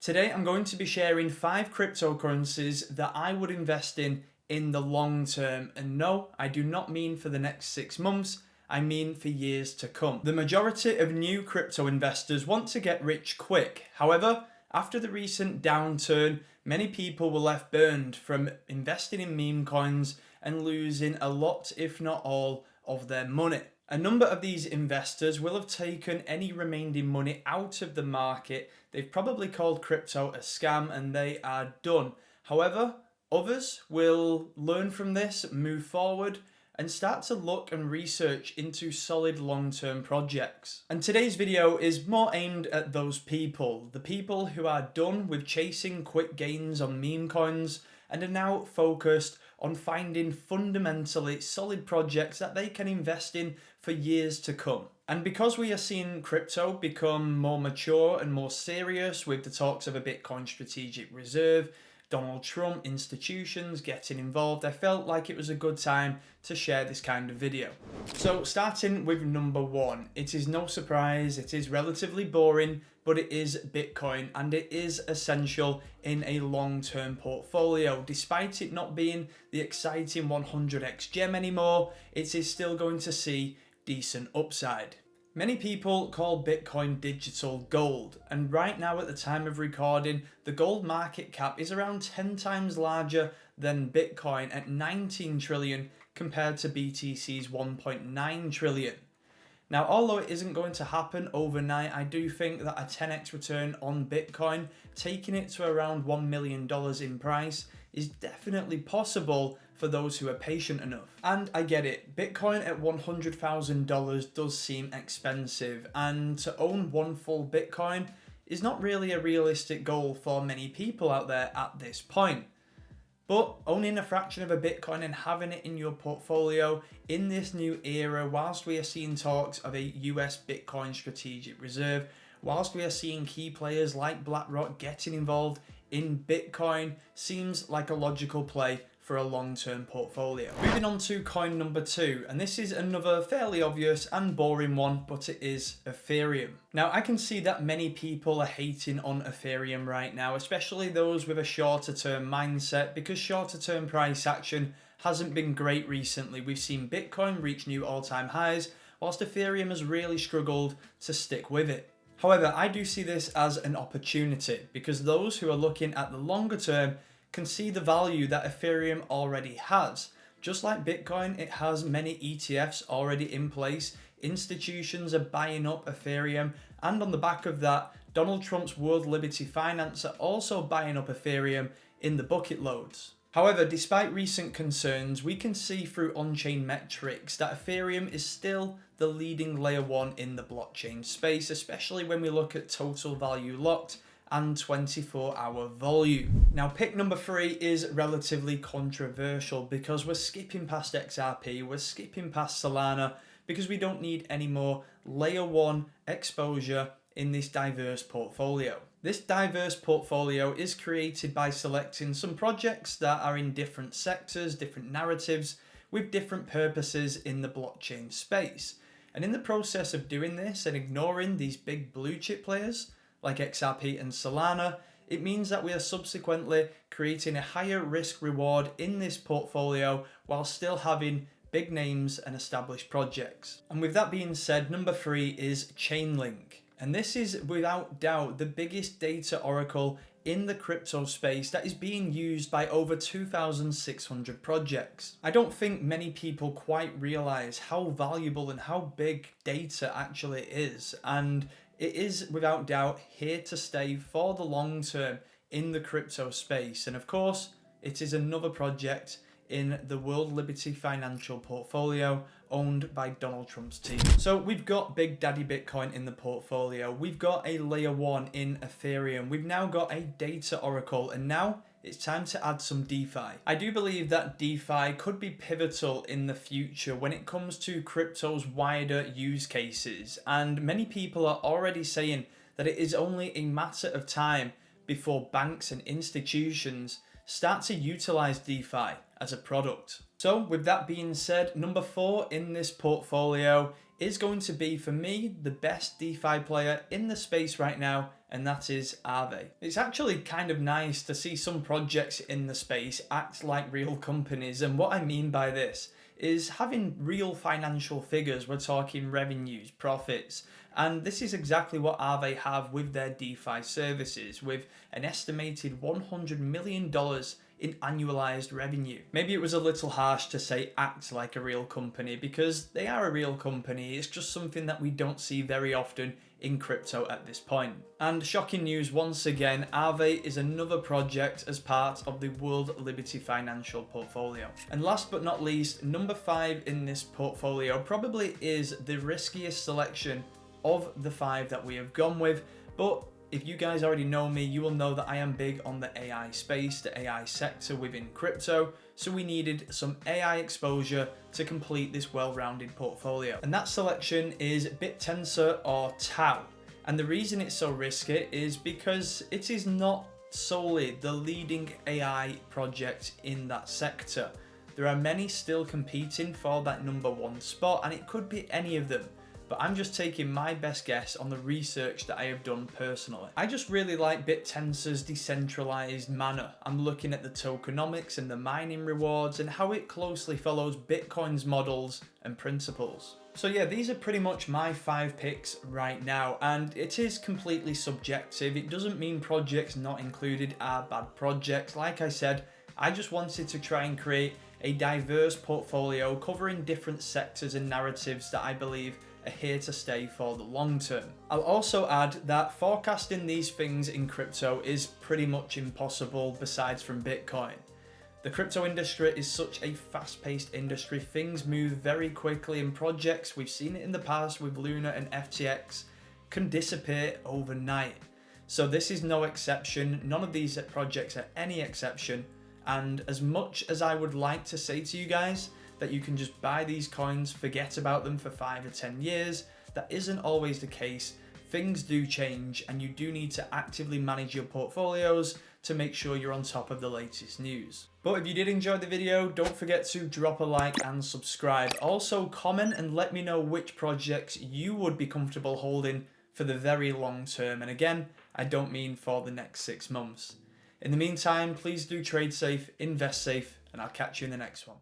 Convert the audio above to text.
Today I'm going to be sharing 5 cryptocurrencies that I would invest in the long term. And no, I do not mean for the next 6 months, I mean for years to come. The majority of new crypto investors want to get rich quick. However, after the recent downturn, many people were left burned from investing in meme coins and losing a lot, if not all, of their money. A number of these investors will have taken any remaining money out of the market. They've probably called crypto a scam and they are done. However, others will learn from this, move forward, and start to look and research into solid long-term projects. And today's video is more aimed at those people, the people who are done with chasing quick gains on meme coins and are now focused on finding fundamentally solid projects that they can invest in for years to come. And because we are seeing crypto become more mature and more serious with the talks of a Bitcoin strategic reserve, Donald Trump, institutions getting involved, I felt like it was a good time to share this kind of video. So starting with number 1, it is no surprise, it is relatively boring, but it is Bitcoin and it is essential in a long-term portfolio. Despite it not being the exciting 100x gem anymore, it is still going to see decent upside. Many people call Bitcoin digital gold, and right now at the time of recording, the gold market cap is around 10 times larger than Bitcoin at 19 trillion compared to BTC's 1.9 trillion. Now, although it isn't going to happen overnight, I do think that a 10x return on Bitcoin, taking it to around $1 million in price, is definitely possible for those who are patient enough. And I get it, Bitcoin at $100,000 does seem expensive, and to own one full Bitcoin is not really a realistic goal for many people out there at this point. But owning a fraction of a Bitcoin and having it in your portfolio in this new era, whilst we are seeing talks of a US Bitcoin strategic reserve, whilst we are seeing key players like BlackRock getting involved in Bitcoin, seems like a logical play for a long-term portfolio. Moving on to coin number 2, and this is another fairly obvious and boring one, but it is Ethereum. Now, I can see that many people are hating on Ethereum right now, especially those with a shorter term mindset, because shorter term price action hasn't been great recently. We've seen Bitcoin reach new all-time highs, whilst Ethereum has really struggled to stick with it. However, I do see this as an opportunity, because those who are looking at the longer term can see the value that Ethereum already has. Just like Bitcoin, it has many ETFs already in place. Institutions are buying up Ethereum, and on the back of that, Donald Trump's World Liberty Finance are also buying up Ethereum in the bucket loads. However, despite recent concerns, we can see through on-chain metrics that Ethereum is still the leading layer 1 in the blockchain space, especially when we look at total value locked and 24-hour volume. Now, pick number 3 is relatively controversial because we're skipping past XRP, we're skipping past Solana, because we don't need any more layer 1 exposure in this diverse portfolio. This diverse portfolio is created by selecting some projects that are in different sectors, different narratives, with different purposes in the blockchain space. And in the process of doing this and ignoring these big blue chip players, like XRP and Solana, it means that we are subsequently creating a higher risk reward in this portfolio while still having big names and established projects. And with that being said, number 3 is Chainlink. And this is without doubt the biggest data oracle in the crypto space that is being used by over 2,600 projects. I don't think many people quite realize how valuable and how big data actually is, and it is without doubt here to stay for the long term in the crypto space. And of course, it is another project in the World Liberty Financial portfolio owned by Donald Trump's team. So we've got Big Daddy Bitcoin in the portfolio. We've got a layer 1 in Ethereum. We've now got a data oracle, and now it's time to add some DeFi. I do believe that DeFi could be pivotal in the future when it comes to crypto's wider use cases. And many people are already saying that it is only a matter of time before banks and institutions start to utilize DeFi as a product. So with that being said, number 4 in this portfolio is going to be, for me, the best DeFi player in the space right now, and that is Aave. It's actually kind of nice to see some projects in the space act like real companies, and what I mean by this is having real financial figures. We're talking revenues, profits, and this is exactly what Aave have with their DeFi services, with an estimated $100 million in annualized revenue. Maybe it was a little harsh to say act like a real company, because they are a real company. It's just something that we don't see very often in crypto at this point. And shocking news once again, Aave is another project as part of the World Liberty Financial portfolio. And last but not least, number 5 in this portfolio probably is the riskiest selection of the 5 that we have gone with, but if you guys already know me, you will know that I am big on the AI space, the AI sector within crypto, so we needed some AI exposure to complete this well-rounded portfolio. And that selection is BitTensor or Tau. And the reason it's so risky is because it is not solely the leading AI project in that sector. There are many still competing for that number 1 spot, and it could be any of them. But I'm just taking my best guess on the research that I have done personally. I just really like BitTensor's decentralized manner. I'm looking at the tokenomics and the mining rewards and how it closely follows Bitcoin's models and principles. So yeah, these are pretty much my 5 picks right now, and it is completely subjective. It doesn't mean projects not included are bad projects. Like I said, I just wanted to try and create a diverse portfolio covering different sectors and narratives that I believe are here to stay for the long term. I'll also add that forecasting these things in crypto is pretty much impossible besides from Bitcoin. The crypto industry is such a fast-paced industry. Things move very quickly, and projects, we've seen it in the past with Luna and FTX, can disappear overnight. So this is no exception. None of these projects are any exception. And as much as I would like to say to you guys that you can just buy these coins, forget about them for 5 or 10 years, that isn't always the case. Things do change, and you do need to actively manage your portfolios to make sure you're on top of the latest news. But if you did enjoy the video, don't forget to drop a like and subscribe. Also comment and let me know which projects you would be comfortable holding for the very long term. And again, I don't mean for the next 6 months. In the meantime, please do trade safe, invest safe, and I'll catch you in the next one.